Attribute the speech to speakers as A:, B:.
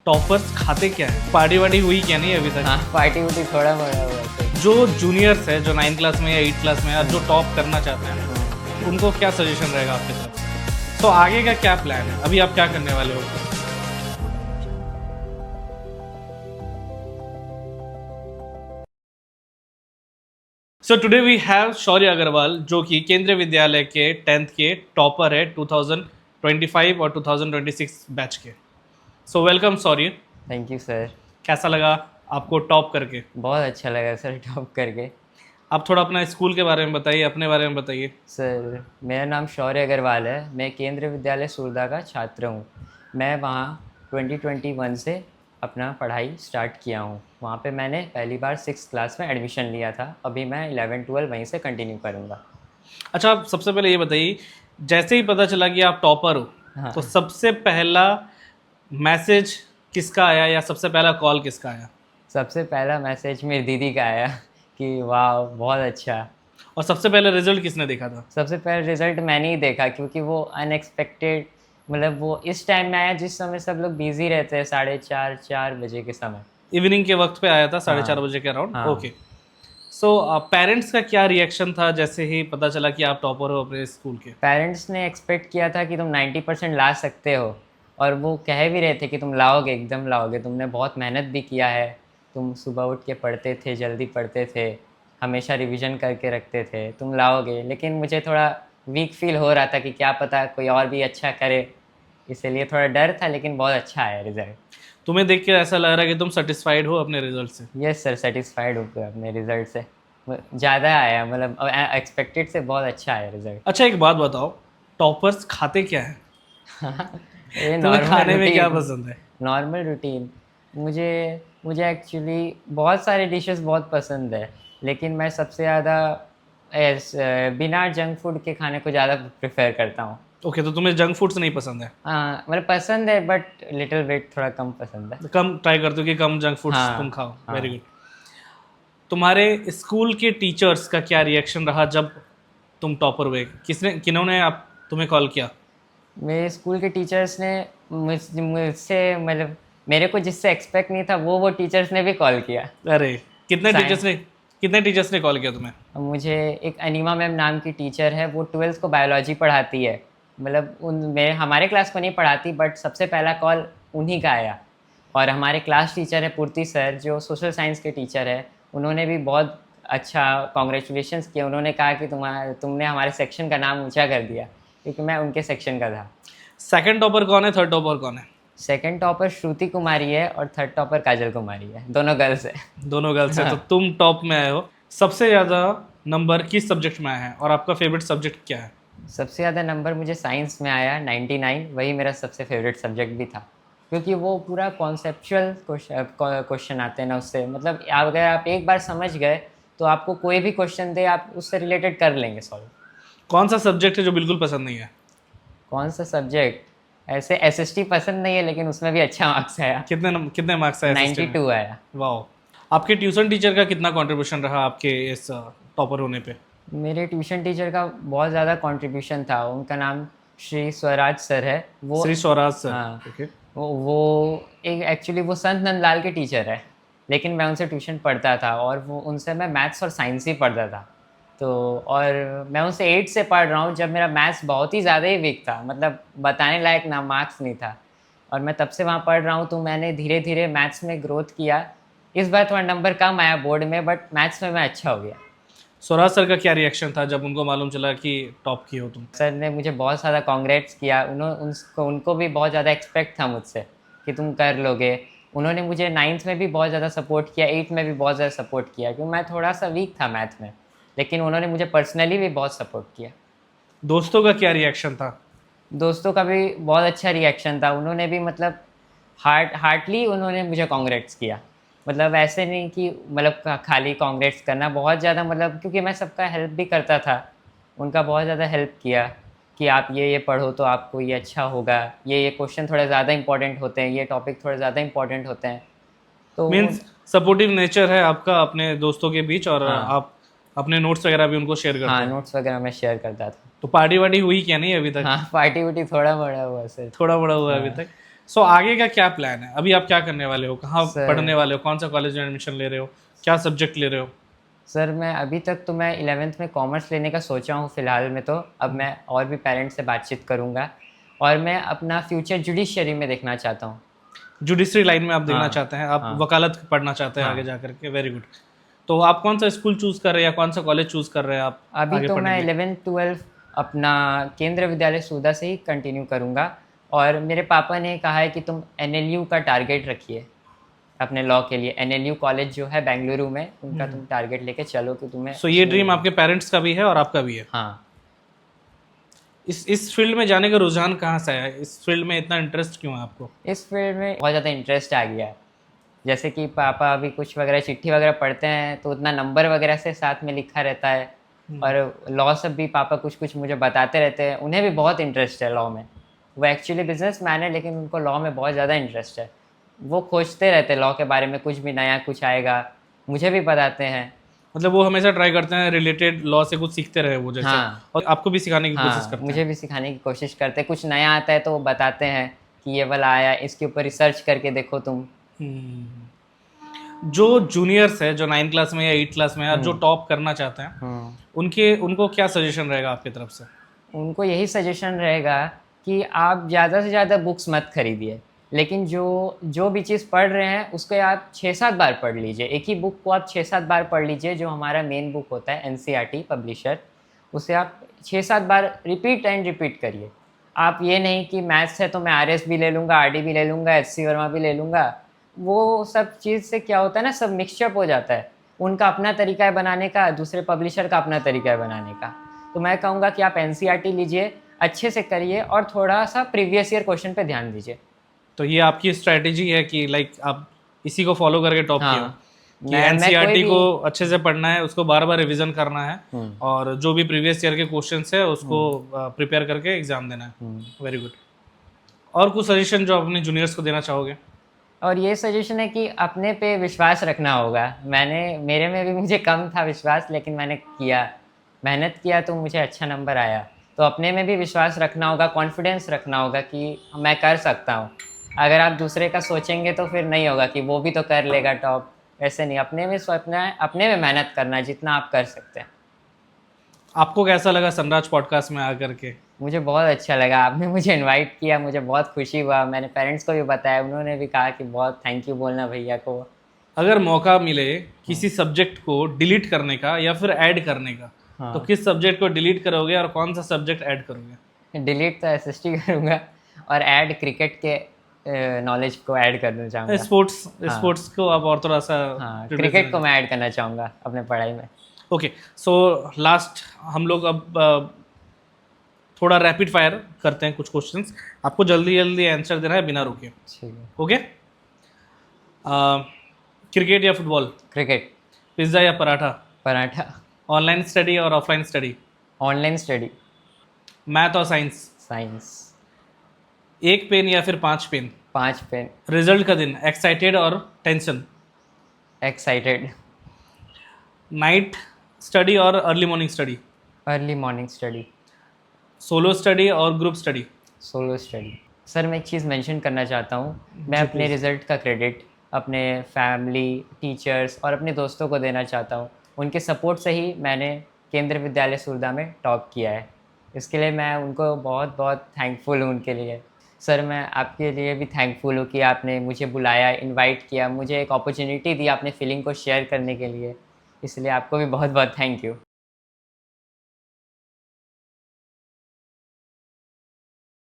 A: Toppers खाते क्या है? पार्टी वार्टी हुई क्या नहीं अभी तक?
B: हाँ, पार्टी वार्टी थोड़ा बड़ा हुआ है।
A: जो जूनियर्स है, जो 9 क्लास में या 8 क्लास में, या जो टॉप करना चाहते हैं, उनको क्या सजेशन रहेगा आपके तरफ से? तो आगे का क्या प्लान है? अभी आप क्या करने वाले हो? सो टुडे वी हैव शौर्य अग्रवाल, जो कि केंद्रीय विद्यालय के 10th के टॉपर है 2025 और 2026 बैच के। So welcome Shaurya.
B: Thank you sir.
A: कैसा लगा आपको टॉप करके?
B: बहुत अच्छा लगा सर टॉप करके।
A: आप थोड़ा अपना स्कूल के बारे में बताइए, अपने बारे में बताइए।
B: सर मेरा नाम शौर्य अग्रवाल है। मैं केंद्रीय विद्यालय सूरदा का छात्र हूँ। मैं वहाँ 2021 से अपना पढ़ाई स्टार्ट किया हूँ। वहाँ पे मैंने पहली बार 6th क्लास में एडमिशन लिया था। अभी मैं 11-12 वहीं से कंटिन्यू करूँगा।
A: अच्छा, आप सबसे पहले ये बताइए, जैसे ही पता चला कि आप टॉपर हो,
B: हाँ।
A: तो सबसे पहला मैसेज किसका आया या सबसे पहला कॉल किसका आया?
B: सबसे पहला मैसेज मेरी दीदी का आया कि वाह बहुत अच्छा।
A: और सबसे पहले रिजल्ट किसने देखा था?
B: सबसे पहले रिज़ल्ट मैंने ही देखा, क्योंकि वो अनएक्सपेक्टेड, मतलब वो इस टाइम में आया जिस समय सब लोग बिजी रहते हैं, 4:30-4 बजे के समय।
A: इवनिंग के वक्त पे आया था, 4:30
B: हाँ।
A: बजे के अराउंड।
B: हाँ।
A: ओके। सो पेरेंट्स का क्या रिएक्शन था जैसे ही पता चला कि आप टॉपर हो अपने स्कूल के?
B: पेरेंट्स ने एक्सपेक्ट किया था कि तुम 90% ला सकते हो, और वो कह भी रहे थे कि तुम लाओगे, एकदम लाओगे, तुमने बहुत मेहनत भी किया है, तुम सुबह उठ के पढ़ते थे, जल्दी पढ़ते थे, हमेशा रिवीजन करके रखते थे, तुम लाओगे। लेकिन मुझे थोड़ा वीक फील हो रहा था कि क्या पता कोई और भी अच्छा करे, इसलिए थोड़ा डर था। लेकिन बहुत अच्छा आया रिज़ल्ट।
A: तुम्हें देख के ऐसा लग रहा है कि तुम सेटिस्फाइड हो अपने रिजल्ट से?
B: यस सर, सेटिस्फाइड हो गया अपने रिज़ल्ट से। ज़्यादा आया, मतलब एक्सपेक्टेड से बहुत अच्छा आया रिज़ल्ट।
A: अच्छा, एक बात बताओ, टॉपर्स खाते क्या है?
B: ये
A: तुम्हें
B: नॉर्मल
A: खाने में क्या
B: रूटीन।
A: पसंद है?
B: Normal routine. मुझे मुझे एक्चुअली बहुत सारे डिशेस बहुत पसंद है, लेकिन मैं सबसे ज़्यादा बिना जंक फूड के खाने को ज़्यादा प्रेफर करता हूँ।
A: ओके, तो तुम्हें जंक फूड्स नहीं पसंद है?
B: हाँ, मतलब पसंद है, बट लिटिल बिट थोड़ा कम पसंद है।
A: कम ट्राई करते हो कि कम जंक फूड्स
B: हाँ।
A: तुम खाओ।
B: हाँ।
A: Very good. तुम्हारे स्कूल के टीचर्स का क्या रिएक्शन रहा जब तुम टॉपर हुए? किन्होंने आप तुम्हें कॉल किया?
B: मेरे स्कूल के टीचर्स ने मुझसे, मतलब मेरे को जिससे एक्सपेक्ट नहीं था, वो टीचर्स ने भी कॉल किया।
A: अरे, कितने
B: साइंस।
A: टीचर्स ने कितने टीचर्स ने कॉल किया तुम्हें?
B: मुझे एक अनिमा मैम नाम की टीचर है, वो 12th को बायोलॉजी पढ़ाती है। मतलब हमारे क्लास को नहीं पढ़ाती, बट सबसे पहला कॉल उन्हीं का आया। और हमारे क्लास टीचर है पूर्ति सर, जो सोशल साइंस के टीचर है, उन्होंने भी बहुत अच्छा कॉन्ग्रेचुलेशंस किया। उन्होंने कहा कि तुमने हमारे सेक्शन का नाम ऊंचा कर दिया, क्योंकि मैं उनके सेक्शन का था।
A: सेकंड टॉपर कौन है, थर्ड टॉपर कौन है?
B: सेकंड टॉपर श्रुति कुमारी है, और थर्ड टॉपर काजल कुमारी है। दोनों गर्ल्स है।
A: दोनों गर्ल्स है, तो
B: हाँ।
A: तुम टॉप में आए हो। सबसे ज़्यादा नंबर किस सब्जेक्ट में आए हैं और आपका फेवरेट सब्जेक्ट क्या है?
B: सबसे ज़्यादा नंबर मुझे साइंस में आया, 99। वही मेरा सबसे फेवरेट सब्जेक्ट भी था, क्योंकि वो पूरा कॉन्सेप्चुअल क्वेश्चन आते हैं ना उससे। मतलब अगर आप एक बार समझ गए, तो आपको कोई भी क्वेश्चन दे, आप उससे रिलेटेड कर लेंगे सॉल्व।
A: कौन सा सब्जेक्ट है जो बिल्कुल पसंद नहीं है?
B: कौन सा सब्जेक्ट? ऐसे एसएसटी पसंद नहीं है, लेकिन उसमें भी अच्छा मार्क्स आया।
A: कितने मार्क्स आए SST में?
B: 92 आया।
A: वाह। आपके ट्यूशन टीचर का कितना कंट्रीब्यूशन रहा आपके इस टॉपर होने पे?
B: मेरे ट्यूशन टीचर का बहुत ज़्यादा कंट्रीब्यूशन था। उनका नाम श्री स्वराज सर है। वो
A: श्री स्वराज सर।
B: हाँ।
A: ओके।
B: वो एक एक्चुअली वो संत नंदलाल के टीचर है, लेकिन मैं उनसे ट्यूशन पढ़ता था, और वो उनसे मैं मैथ्स और साइंस ही पढ़ता था। तो और मैं उनसे 8 से पढ़ रहा हूँ, जब मेरा मैथ्स बहुत ही ज़्यादा ही वीक था, मतलब बताने लायक ना मार्क्स नहीं था। और मैं तब से वहाँ पढ़ रहा हूँ, तो मैंने धीरे धीरे मैथ्स में ग्रोथ किया। इस बार थोड़ा नंबर कम आया बोर्ड में, बट मैथ्स में मैं अच्छा हो गया।
A: स्वराज सर का क्या रिएक्शन था जब उनको मालूम चला कि टॉप की हो तुम?
B: सर ने मुझे बहुत ज़्यादा कॉन्ग्रेट्स किया। उनको भी बहुत ज़्यादा एक्सपेक्ट था मुझसे कि तुम कर लोगे। उन्होंने मुझे 9th में भी बहुत ज़्यादा सपोर्ट किया, 8th में भी बहुत ज़्यादा सपोर्ट किया, क्योंकि मैं थोड़ा सा वीक था मैथ में। लेकिन उन्होंने मुझे पर्सनली भी बहुत सपोर्ट किया।
A: दोस्तों का क्या रिएक्शन था?
B: दोस्तों का भी बहुत अच्छा रिएक्शन था। उन्होंने भी, मतलब हार्टली उन्होंने मुझे कॉन्ग्रेट्स किया। मतलब ऐसे नहीं कि मतलब खाली कॉन्ग्रेट्स करना, बहुत ज़्यादा, मतलब क्योंकि मैं सबका हेल्प भी करता था, उनका बहुत ज़्यादा हेल्प किया कि आप ये पढ़ो तो आपको ये अच्छा होगा, ये क्वेश्चन थोड़े ज़्यादा इंपॉर्टेंट होते हैं, ये टॉपिक थोड़े ज़्यादा इंपॉर्टेंट होते हैं। तो
A: मीन्स सपोर्टिव नेचर है आपका अपने दोस्तों के बीच, और
B: हाँ।
A: आप अपने नोट्स वगैरह भी उनको शेयर करते
B: हाँ,
A: हो?
B: नोट्स वगैरह मैं शेयर करता था।
A: तो पार्टी वार्टी हुई क्या नहीं अभी तक?
B: हाँ, पार्टी वार्टी थोड़ा बड़ा हुआ सर।
A: थोड़ा बड़ा हुआ है
B: हाँ।
A: अभी तक। सो आगे का क्या प्लान है? अभी आप क्या करने वाले हो? कहाँ
B: सर
A: पढ़ने वाले हो? कौन सा कॉलेज में एडमिशन ले रहे हो? क्या सब्जेक्ट ले रहे हो?
B: सर मैं अभी तक तो मैं 11th में कॉमर्स लेने का सोचा हूँ फ़िलहाल में, तो अब मैं और भी पेरेंट्स से बातचीत करूँगा और मैं अपना फ्यूचर जुडिशरी में देखना चाहता हूँ।
A: जुडिशरी लाइन में आप देखना
B: हाँ,
A: चाहते हैं, आप
B: हाँ,
A: वकालत पढ़ना चाहते हैं
B: हाँ।
A: आगे जा करके, वेरी गुड। तो आप कौन सा स्कूल चूज़ कर रहे हैं या कौन सा कॉलेज चूज़ कर रहे हैं आप
B: अभी
A: आगे
B: तो
A: पढ़ने
B: मैं
A: के लिए?
B: 11th-12 अपना केंद्रीय विद्यालय सूधा से ही कंटिन्यू करूँगा और मेरे पापा ने कहा है कि तुम एनएलयू का टारगेट रखिए अपने लॉ के लिए। एनएलयू कॉलेज जो है बेंगलुरु में, उनका तुम टारगेट लेके चलो कि तुम्हें
A: सो ये
B: उसमें
A: ड्रीम आपके पेरेंट्स का भी है और आपका भी है।
B: हाँ।
A: इस फील्ड में जाने का रुझान कहाँ से आया? इस फील्ड में इतना इंटरेस्ट क्यों है आपको?
B: इस फील्ड में बहुत ज़्यादा इंटरेस्ट आ गया है। जैसे कि पापा अभी कुछ वगैरह चिट्ठी वगैरह पढ़ते हैं तो उतना नंबर वगैरह से साथ में लिखा रहता है और लॉ सब भी पापा कुछ कुछ मुझे बताते रहते हैं। उन्हें भी बहुत इंटरेस्ट है लॉ में। वो एक्चुअली बिजनेसमैन है लेकिन उनको लॉ में बहुत ज़्यादा इंटरेस्ट है। वो खोजते रहते हैं लॉ के बारे में, कुछ भी नया कुछ आएगा मुझे भी बताते हैं।
A: मतलब वो हमेशा ट्राई करते हैं रिलेटेड लॉ से कुछ सीखते रहे वो जैसे,
B: हाँ,
A: और आपको भी सिखाने की कोशिश
B: हाँ,
A: करते
B: मुझे
A: हैं।
B: भी सिखाने की कोशिश करते हैं। कुछ नया आता है तो वो बताते हैं कि ये वाला आया, इसके ऊपर रिसर्च करके देखो तुम।
A: जो जूनियर्स है, जो 9 क्लास में या 8 क्लास में, या जो टॉप करना चाहते हैं,
B: हम्म।
A: उनको क्या सजेशन रहेगा आपकी तरफ से?
B: उनको यही सजेशन रहेगा कि आप ज़्यादा से ज़्यादा बुक्स मत खरीदिए, लेकिन जो जो भी चीज़ पढ़ रहे हैं उसको आप 6-7 बार पढ़ लीजिए। एक ही बुक को आप 6-7 बार पढ़ लीजिए। जो हमारा मेन बुक होता है एनसीईआरटी पब्लिशर, उसे आप 6-7 बार रिपीट एंड रिपीट करिए। आप ये नहीं कि मैथ्स है तो मैं आरएस भी ले लूँगा, आरडी भी ले लूँगा, एचसी वर्मा भी ले लूँगा। वो सब चीज़ से क्या होता है ना, सब मिक्सचअप हो जाता है। उनका अपना तरीका है बनाने का, दूसरे पब्लिशर का अपना तरीका है बनाने का। तो मैं कहूँगा कि आप एनसीईआरटी लीजिए, अच्छे से करिए और थोड़ा-सा प्रीवियस ईयर क्वेश्चन पे ध्यान दीजिए।
A: तो ये आपकी स्ट्रैटेजी है कि लाइक आप इसी को फॉलो करके टॉप किए हो
B: हाँ,
A: कि
B: मैं कोई
A: एनसीईआरटी
B: भी
A: को अच्छे से पढ़ना है, उसको बार बार रिवीजन करना है, और जो भी प्रीवियस ईयर के क्वेश्चंस है उसको प्रिपेयर करके एग्जाम देना है। Very good. और कुछ सजेशन जो अपने जूनियर्स को देना चाहोगे?
B: और ये सजेशन है कि अपने पे विश्वास रखना होगा। मेरे में भी मुझे कम था विश्वास, लेकिन मैंने किया, मेहनत किया तो मुझे अच्छा नंबर आया। तो अपने में भी विश्वास रखना होगा, कॉन्फिडेंस रखना होगा कि मैं कर सकता हूँ। अगर आप दूसरे का सोचेंगे तो फिर नहीं होगा कि वो भी तो कर लेगा टॉप, वैसे नहीं। अपने में सोचना है, अपने में मेहनत करना है जितना आप कर सकते हैं।
A: आपको कैसा लगा सनराज पॉडकास्ट में आकर के?
B: मुझे बहुत अच्छा लगा, आपने मुझे इनवाइट किया, मुझे बहुत खुशी हुआ। मैंने पेरेंट्स को भी बताया, उन्होंने भी कहा कि बहुत थैंक यू बोलना भैया को।
A: अगर मौका मिले किसी सब्जेक्ट को डिलीट करने का या फिर ऐड करने का, तो किस सब्जेक्ट को डिलीट करोगे और कौन सा सब्जेक्ट ऐड करोगे?
B: डिलीट तो एसएसटी करूँगा और ऐड क्रिकेट के नॉलेज को ऐड करना चाहूँगा।
A: स्पोर्ट्स को आप और थोड़ा सा
B: हाँ, क्रिकेट को मैं ऐड करना चाहूँगा अपने पढ़ाई में।
A: ओके। सो लास्ट हम लोग अब थोड़ा रैपिड फायर करते हैं, कुछ क्वेश्चंस आपको जल्दी जल्दी आंसर देना है बिना रुके।
B: ठीक है।
A: ओके। क्रिकेट या फुटबॉल?
B: क्रिकेट।
A: पिज्ज़ा या पराठा?
B: पराठा।
A: ऑनलाइन स्टडी और offline study?
B: Online study.
A: Math और साइंस?
B: साइंस।
A: 1 पेन या फिर 5 पेन?
B: 5 पेन।
A: रिजल्ट का दिन एक्साइटेड और टेंशन?
B: एक्साइटेड।
A: नाइट स्टडी और early morning study?
B: Early morning study.
A: Solo study और group study?
B: Solo study. Sir मैं एक चीज़ मेंशन करना चाहता हूँ। मैं अपने रिज़ल्ट का क्रेडिट अपने फैमिली, टीचर्स और अपने दोस्तों को देना चाहता हूँ। उनके सपोर्ट से ही मैंने केंद्रीय विद्यालय सूरदा में टॉप किया है। इसके लिए मैं उनको बहुत बहुत थैंकफुल हूँ उनके लिए। सर मैं आपके लिए भी थैंकफुल हूँ कि आपने मुझे बुलाया, इनवाइट किया, मुझे एक अपॉर्चुनिटी दी अपने फीलिंग को शेयर करने के लिए। इसलिए आपको भी बहुत बहुत थैंक यू।